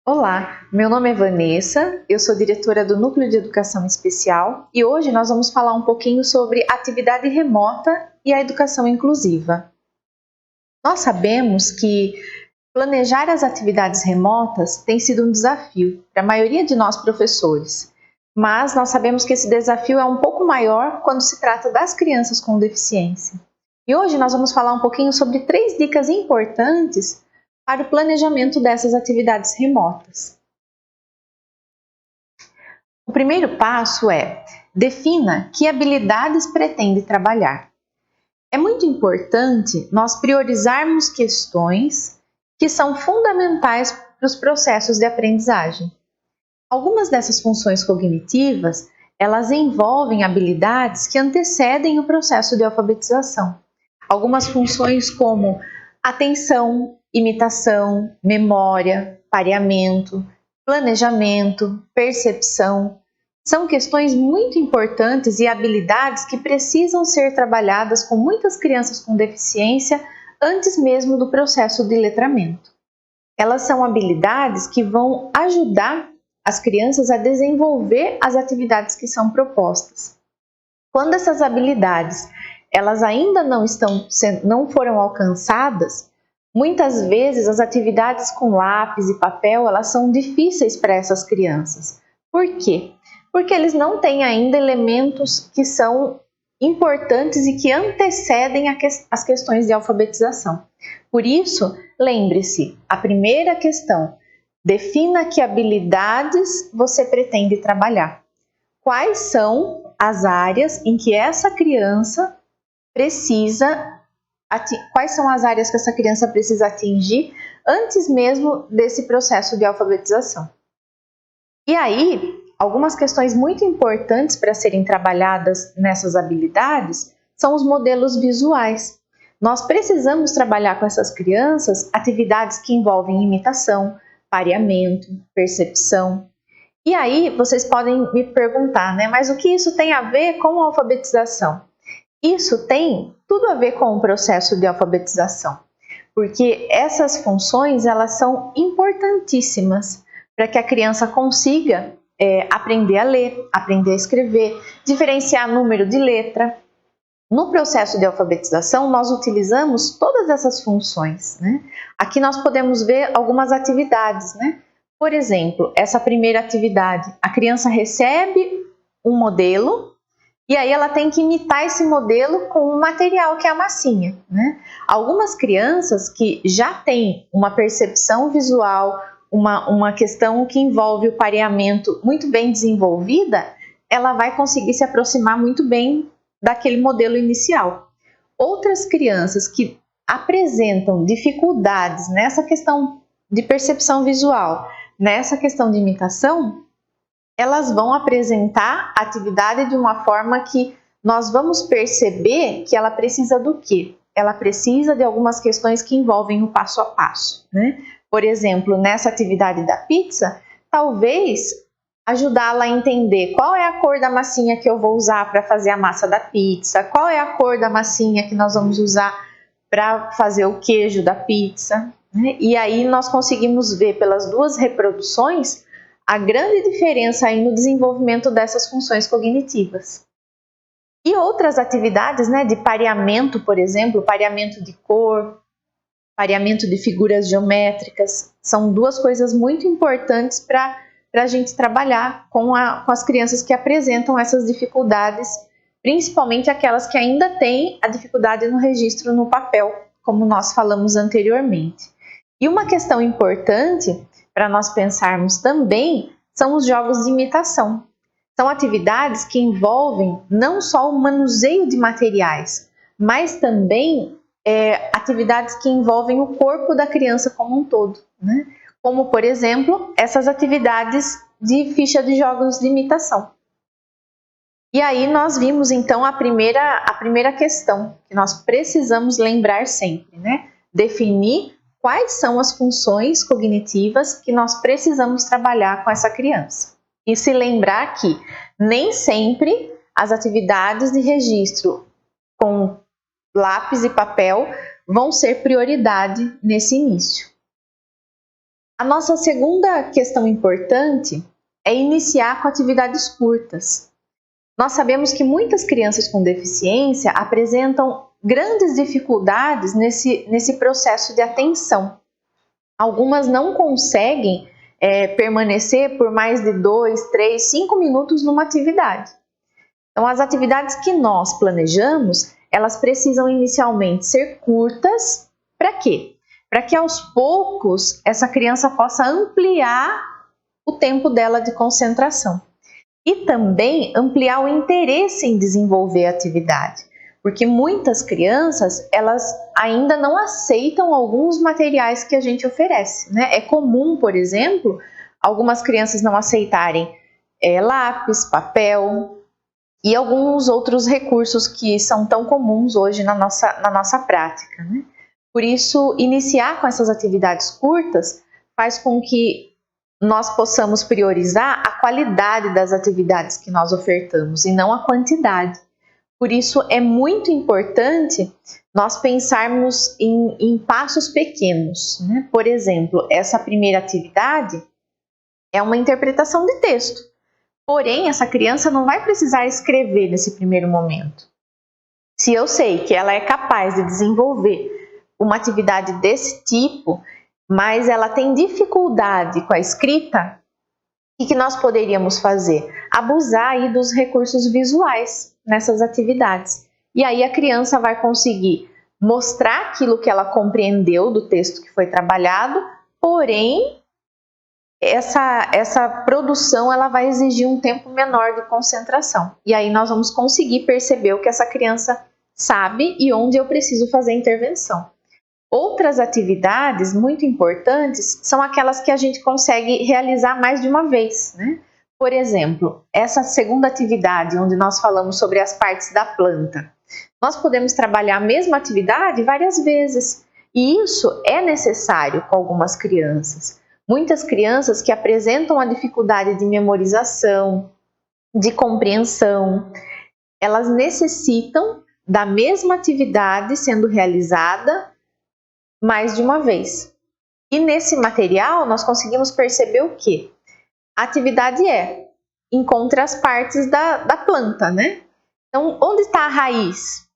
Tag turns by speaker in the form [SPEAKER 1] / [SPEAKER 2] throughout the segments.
[SPEAKER 1] Olá, meu nome é Vanessa, eu sou diretora do Núcleo de Educação Especial e hoje nós vamos falar um pouquinho sobre atividade remota e a educação inclusiva. Nós sabemos que planejar as atividades remotas tem sido um desafio para a maioria de nós professores, mas nós sabemos que esse desafio é um pouco maior quando se trata das crianças com deficiência. E hoje nós vamos falar um pouquinho sobre 3 dicas importantes para o planejamento dessas atividades remotas. O primeiro passo é: defina que habilidades pretende trabalhar. É muito importante nós priorizarmos questões que são fundamentais para os processos de aprendizagem. Algumas dessas funções cognitivas, elas envolvem habilidades que antecedem o processo de alfabetização. Algumas funções como atenção, imitação, memória, pareamento, planejamento, percepção, são questões muito importantes e habilidades que precisam ser trabalhadas com muitas crianças com deficiência antes mesmo do processo de letramento. Elas são habilidades que vão ajudar as crianças a desenvolver as atividades que são propostas. Quando essas habilidades elas ainda não foram alcançadas, muitas vezes as atividades com lápis e papel elas são difíceis para essas crianças. Por quê? Porque eles não têm ainda elementos que são importantes e que antecedem as questões de alfabetização. Por isso, lembre-se, a primeira questão, defina que habilidades você pretende trabalhar. Quais são as áreas em que essa criança quais são as áreas que essa criança precisa atingir antes mesmo desse processo de alfabetização. E aí, algumas questões muito importantes para serem trabalhadas nessas habilidades são os modelos visuais. Nós precisamos trabalhar com essas crianças atividades que envolvem imitação, pareamento, percepção. E aí, vocês podem me perguntar, né? Mas o que isso tem a ver com a alfabetização? Isso tem tudo a ver com o processo de alfabetização, porque essas funções elas são importantíssimas para que a criança consiga aprender a ler, aprender a escrever, diferenciar número de letra. No processo de alfabetização, nós utilizamos todas essas funções, né? Aqui nós podemos ver algumas atividades, né? Por exemplo, essa primeira atividade, a criança recebe um modelo e aí ela tem que imitar esse modelo com um material que é a massinha, né? Algumas crianças que já têm uma percepção visual, uma questão que envolve o pareamento muito bem desenvolvida, ela vai conseguir se aproximar muito bem daquele modelo inicial. Outras crianças que apresentam dificuldades nessa questão de percepção visual, nessa questão de imitação, elas vão apresentar a atividade de uma forma que nós vamos perceber que ela precisa do quê? Ela precisa de algumas questões que envolvem o passo a passo, né? Por exemplo, nessa atividade da pizza, talvez ajudá-la a entender qual é a cor da massinha que eu vou usar para fazer a massa da pizza, qual é a cor da massinha que nós vamos usar para fazer o queijo da pizza, né? E aí nós conseguimos ver pelas duas reproduções a grande diferença aí no desenvolvimento dessas funções cognitivas. E outras atividades, né, de pareamento, por exemplo, pareamento de cor, pareamento de figuras geométricas, são duas coisas muito importantes para a gente trabalhar com as crianças que apresentam essas dificuldades, principalmente aquelas que ainda têm a dificuldade no registro no papel, como nós falamos anteriormente. E uma questão importante para nós pensarmos também são os jogos de imitação. São atividades que envolvem não só o manuseio de materiais, mas também atividades que envolvem o corpo da criança como um todo, né? Como, por exemplo, essas atividades de ficha de jogos de imitação. E aí nós vimos então a primeira questão que nós precisamos lembrar sempre, né? Definir quais são as funções cognitivas que nós precisamos trabalhar com essa criança. E se lembrar que nem sempre as atividades de registro com lápis e papel vão ser prioridade nesse início. A nossa segunda questão importante é iniciar com atividades curtas. Nós sabemos que muitas crianças com deficiência apresentam grandes dificuldades nesse processo de atenção. Algumas não conseguem permanecer por mais de 2, 3, 5 minutos numa atividade. Então, as atividades que nós planejamos, elas precisam inicialmente ser curtas. Para quê? Para que aos poucos essa criança possa ampliar o tempo dela de concentração. E também ampliar o interesse em desenvolver a atividade. Porque muitas crianças, elas ainda não aceitam alguns materiais que a gente oferece, né? É comum, por exemplo, algumas crianças não aceitarem lápis, papel e alguns outros recursos que são tão comuns hoje na nossa prática, né? Por isso, iniciar com essas atividades curtas faz com que nós possamos priorizar a qualidade das atividades que nós ofertamos e não a quantidade. Por isso, é muito importante nós pensarmos em passos pequenos, né? Por exemplo, essa primeira atividade é uma interpretação de texto. Porém, essa criança não vai precisar escrever nesse primeiro momento. Se eu sei que ela é capaz de desenvolver uma atividade desse tipo, mas ela tem dificuldade com a escrita, o que nós poderíamos fazer? Abusar aí dos recursos visuais nessas atividades. E aí a criança vai conseguir mostrar aquilo que ela compreendeu do texto que foi trabalhado, porém essa produção ela vai exigir um tempo menor de concentração. E aí nós vamos conseguir perceber o que essa criança sabe e onde eu preciso fazer a intervenção. Outras atividades muito importantes são aquelas que a gente consegue realizar mais de uma vez, né? Por exemplo, essa segunda atividade, onde nós falamos sobre as partes da planta, nós podemos trabalhar a mesma atividade várias vezes, e isso é necessário com algumas crianças. Muitas crianças que apresentam a dificuldade de memorização, de compreensão, elas necessitam da mesma atividade sendo realizada mais de uma vez. E nesse material nós conseguimos perceber o quê? A atividade encontre as partes da planta, né? Então, onde está a raiz?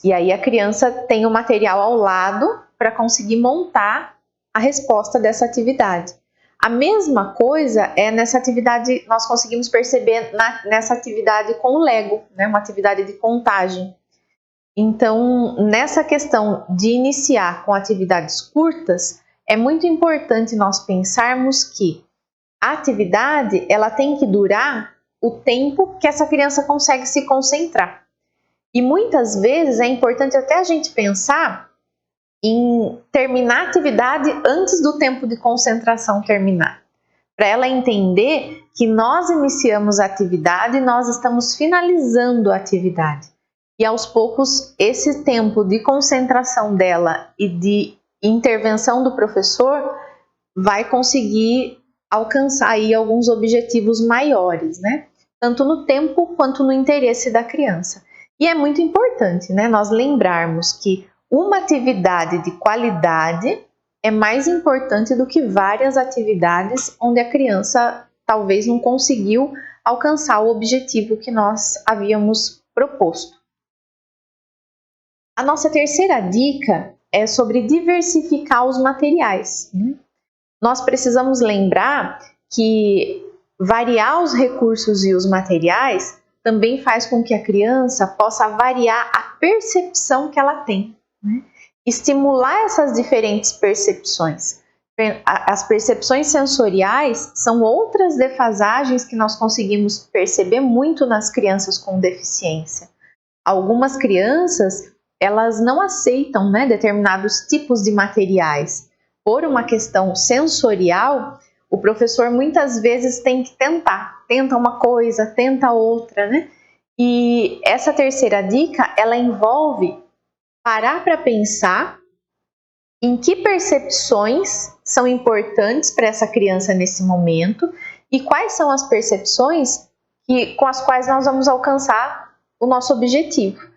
[SPEAKER 1] E aí a criança tem o material ao lado para conseguir montar a resposta dessa atividade. A mesma coisa é nessa atividade, nós conseguimos perceber nessa atividade com o Lego, né? Uma atividade de contagem. Então, nessa questão de iniciar com atividades curtas, é muito importante nós pensarmos que a atividade ela tem que durar o tempo que essa criança consegue se concentrar. E muitas vezes é importante até a gente pensar em terminar a atividade antes do tempo de concentração terminar, para ela entender que nós iniciamos a atividade e nós estamos finalizando a atividade. E aos poucos, esse tempo de concentração dela e de intervenção do professor vai conseguir alcançar aí alguns objetivos maiores, né? Tanto no tempo quanto no interesse da criança. E é muito importante, né, nós lembrarmos que uma atividade de qualidade é mais importante do que várias atividades onde a criança talvez não conseguiu alcançar o objetivo que nós havíamos proposto. A nossa terceira dica é sobre diversificar os materiais. Nós precisamos lembrar que variar os recursos e os materiais também faz com que a criança possa variar a percepção que ela tem, né? Estimular essas diferentes percepções. As percepções sensoriais são outras defasagens que nós conseguimos perceber muito nas crianças com deficiência. Algumas crianças elas não aceitam, né, determinados tipos de materiais. Por uma questão sensorial, o professor muitas vezes tem que tenta uma coisa, tenta outra, né? E essa terceira dica, ela envolve parar para pensar em que percepções são importantes para essa criança nesse momento e quais são as percepções com as quais nós vamos alcançar o nosso objetivo.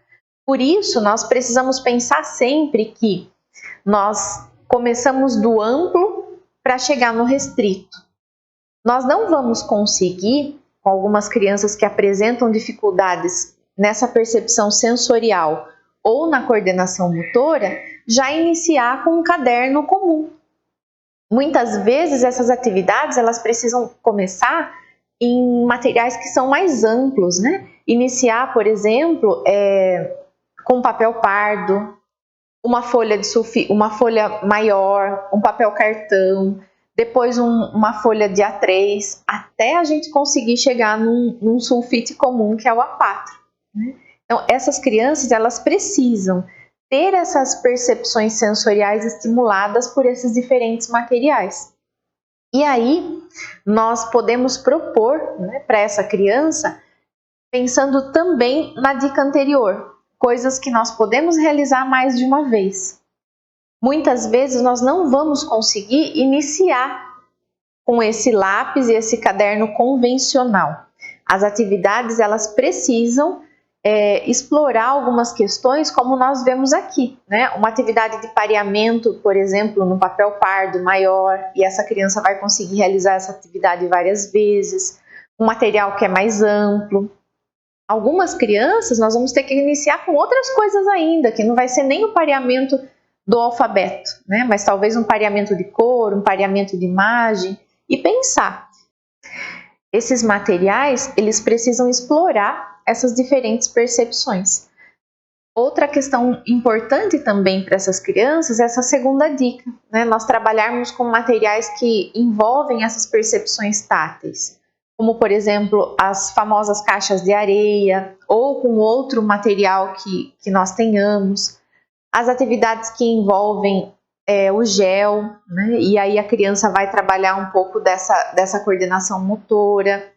[SPEAKER 1] Por isso, nós precisamos pensar sempre que nós começamos do amplo para chegar no restrito. Nós não vamos conseguir, com algumas crianças que apresentam dificuldades nessa percepção sensorial ou na coordenação motora, já iniciar com um caderno comum. Muitas vezes essas atividades elas precisam começar em materiais que são mais amplos, né? Iniciar, por exemplo, com papel pardo, uma folha de sulfite, uma folha maior, um papel cartão, depois uma folha de A3, até a gente conseguir chegar num sulfite comum que é o A4. Né? Então, essas crianças elas precisam ter essas percepções sensoriais estimuladas por esses diferentes materiais. E aí, nós podemos propor, né, para essa criança, pensando também na dica anterior, coisas que nós podemos realizar mais de uma vez. Muitas vezes nós não vamos conseguir iniciar com esse lápis e esse caderno convencional. As atividades elas precisam explorar algumas questões como nós vemos aqui, né? Uma atividade de pareamento, por exemplo, no papel pardo maior, e essa criança vai conseguir realizar essa atividade várias vezes. Um material que é mais amplo. Algumas crianças nós vamos ter que iniciar com outras coisas ainda, que não vai ser nem o pareamento do alfabeto, né? Mas talvez um pareamento de cor, um pareamento de imagem, e pensar. Esses materiais, eles precisam explorar essas diferentes percepções. Outra questão importante também para essas crianças é essa segunda dica, né? Nós trabalharmos com materiais que envolvem essas percepções táteis, como por exemplo as famosas caixas de areia ou com outro material que nós tenhamos, as atividades que envolvem o gel, né? E aí a criança vai trabalhar um pouco dessa coordenação motora.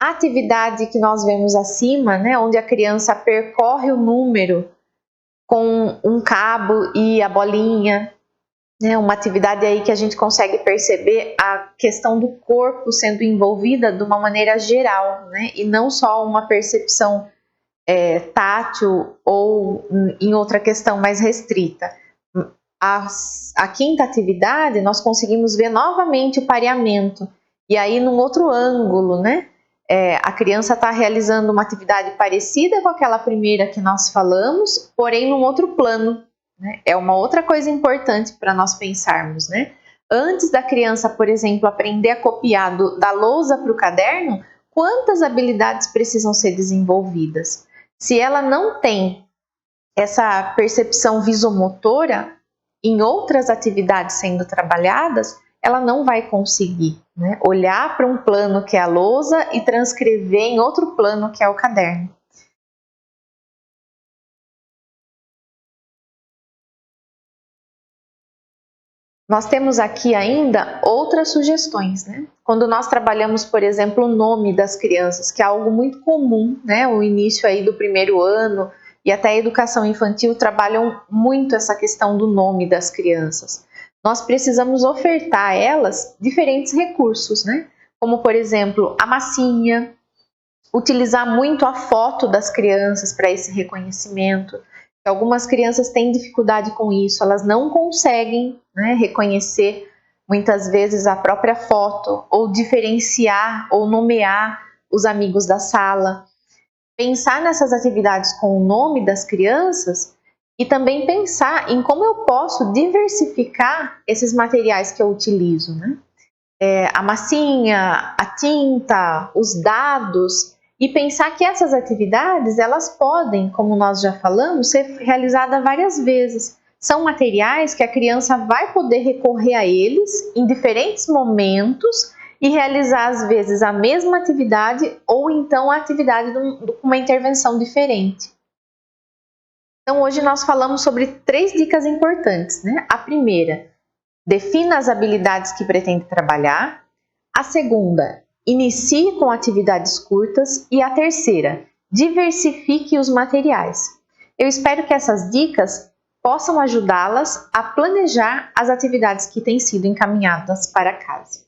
[SPEAKER 1] A atividade que nós vemos acima, né, onde a criança percorre o número com um cabo e a bolinha, né, uma atividade aí que a gente consegue perceber a questão do corpo sendo envolvida de uma maneira geral, né, e não só uma percepção tátil ou em outra questão mais restrita. A quinta atividade, nós conseguimos ver novamente o pareamento, e aí num outro ângulo, né? A criança está realizando uma atividade parecida com aquela primeira que nós falamos, porém num outro plano. Né? É uma outra coisa importante para nós pensarmos. Né? Antes da criança, por exemplo, aprender a copiar da lousa para o caderno, quantas habilidades precisam ser desenvolvidas? Se ela não tem essa percepção visomotora em outras atividades sendo trabalhadas, ela não vai conseguir, né, olhar para um plano que é a lousa e transcrever em outro plano que é o caderno. Nós temos aqui ainda outras sugestões, né? Quando nós trabalhamos, por exemplo, o nome das crianças, que é algo muito comum, né? O início aí do primeiro ano e até a educação infantil trabalham muito essa questão do nome das crianças. Nós precisamos ofertar a elas diferentes recursos, né? Como, por exemplo, a massinha, utilizar muito a foto das crianças para esse reconhecimento. Algumas crianças têm dificuldade com isso, elas não conseguem, né, reconhecer muitas vezes a própria foto, ou diferenciar ou nomear os amigos da sala. Pensar nessas atividades com o nome das crianças e também pensar em como eu posso diversificar esses materiais que eu utilizo, né? A massinha, a tinta, os dados, e pensar que essas atividades elas podem, como nós já falamos, ser realizadas várias vezes. São materiais que a criança vai poder recorrer a eles em diferentes momentos e realizar às vezes a mesma atividade ou então a atividade com uma intervenção diferente. Então hoje nós falamos sobre 3 dicas importantes, né? A primeira, defina as habilidades que pretende trabalhar. A segunda, inicie com atividades curtas. E a terceira, diversifique os materiais. Eu espero que essas dicas possam ajudá-las a planejar as atividades que têm sido encaminhadas para casa.